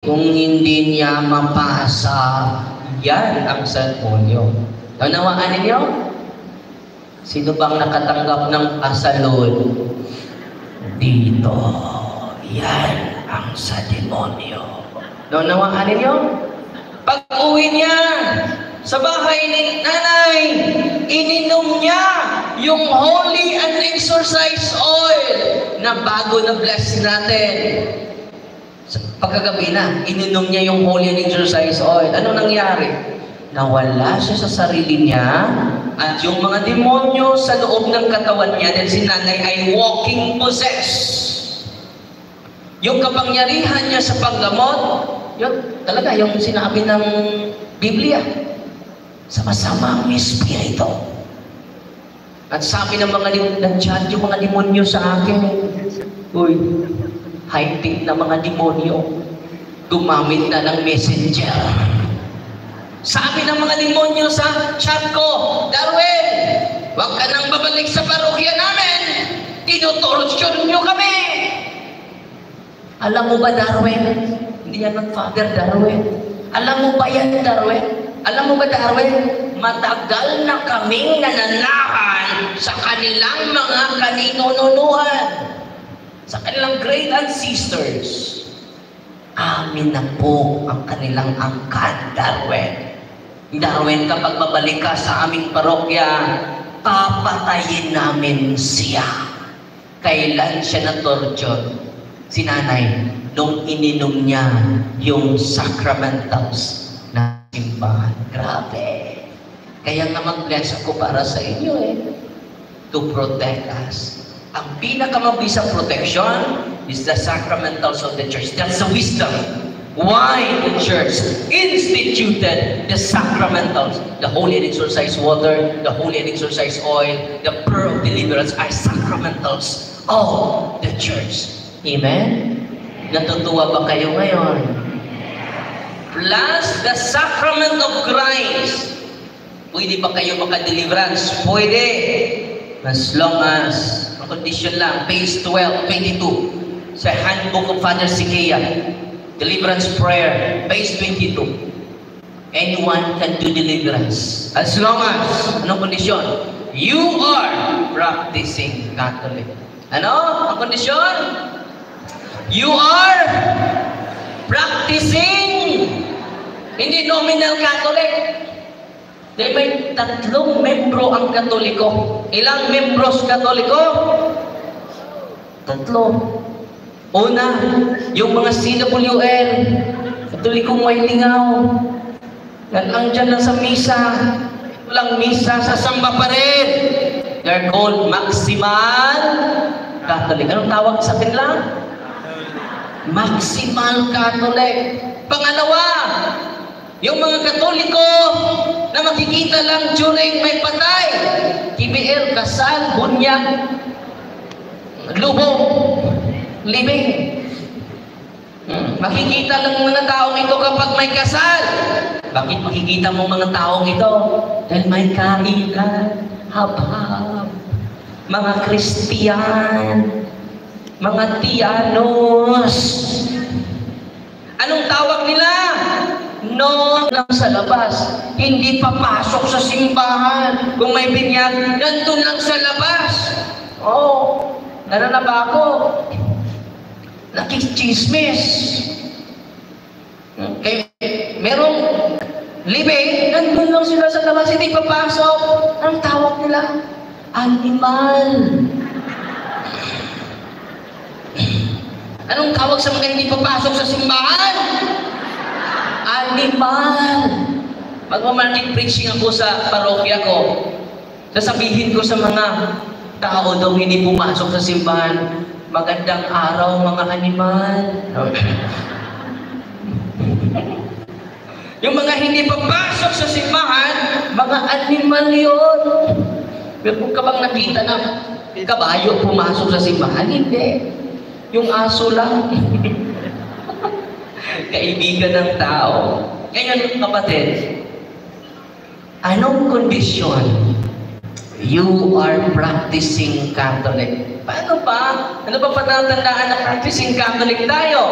Kung hindi niya mapasa, yan ang sermonyo. Naunawaan ninyo? Sino bang nakatanggap ng pasalod? Dito. Yan ang sa demonyo. Naunawaan ninyo? Pag-uwi niya sa bahay ni nanay, ininom niya yung holy and exorcise oil na bago na bless natin. Pagkagabi na, ininom niya yung holy and exorcise oil. Ano nangyari? Nawala siya sa sarili niya at yung mga demonyo sa loob ng katawan niya dahil si nanay ay walking possessed. Yung kapangyarihan niya sa paggamot, yun talaga yung sinabi ng Biblia. Sama-sama ang espiritu. At sabi ng mga nag-chat yung mga demonyo sa akin, uy, high-tech na mga demonyo, gumamit na ng messenger. Sabi ng mga demonyo sa chat ko, Darwin, huwag ka nang babalik sa parokya namin. Tinutorosyon nyo kami. Alam mo ba, Darwin? Hindi yan ng Father Darwin. Alam mo ba yan, Darwin? Alam mo ba, Darwin? Matagal na kaming nananahan sa kanilang mga kaninununuhan. Sa kanilang great ancestors. Amin na po ang kanilang angkan, Darwin. Darwin, kapag babalik ka sa aming parokya, papatayin namin siya. Kailan siya na-torture? Si nanay, nung ininom niya yung sacramentals na simbahan. Grabe. Kaya nga mag-bless ako para sa inyo to protect us. Ang pinakamabisang protection is the sacramentals of the church. That's the wisdom. Why the church instituted the sacramentals, the holy and exorcised water, the holy and exorcised oil, the prayer of deliverance are sacramentals of the church. Amen? Natutuwa ba kayo ngayon? Plus the sacrament of Christ. Pwede ba kayo maka-deliverance? Pwede. As long as condition lang, page 12, 22 sa Handbook of Father Sikea, Deliverance Prayer, page 22. Anyone can do deliverance as long as, anong kondisyon? You are practicing Catholic. Ano ang kondisyon? You are practicing, hindi nominal Catholic. Dahil may 3 membro ang Katoliko. Ilang membros Katoliko? 3. Una, yung mga CWL, Katolikong may lingaw. Nandiyan lang sa misa. Walang misa, sa samba pa rin. They're called Maximal Catholic. Anong tawag sa kanila? Maximal Catholic. Pangalawa, yung mga Katoliko na makikita lang during may patay, TBL, kasal, bunyag, lubong, libing. Makikita lang mga taong ito kapag may kasal. Bakit makikita mo mga taong ito? Dahil may kainan, habhab, mga Kristiyan, mga Tiyanos. Anong tawag nila? No lang sa labas. Hindi papasok sa simbahan. Kung may binyag, nandun lang sa labas. Oh, na ba ako? Nakichismis. Kaya merong libing, nandun lang sila sa labas, hindi papasok. Anong tawag nila? Animal. Anong tawag sa mga hindi papasok sa simbahan? Animal. Magmamarket preaching ako sa parokya ko. Sasabihin ko sa mga tao daw hindi pumasok sa simbahan, magandang araw mga animal. Yung mga hindi papasok sa simbahan, mga animal yun. Pero kung ka bang nakita na kabayo pumasok sa simbahan, hindi. Yung aso lang. Kaibigan ng tao. Ngayon, kapatid, anong kondisyon? You are practicing Catholic. Paano ba? Ano ba patatandaan na practicing Catholic tayo?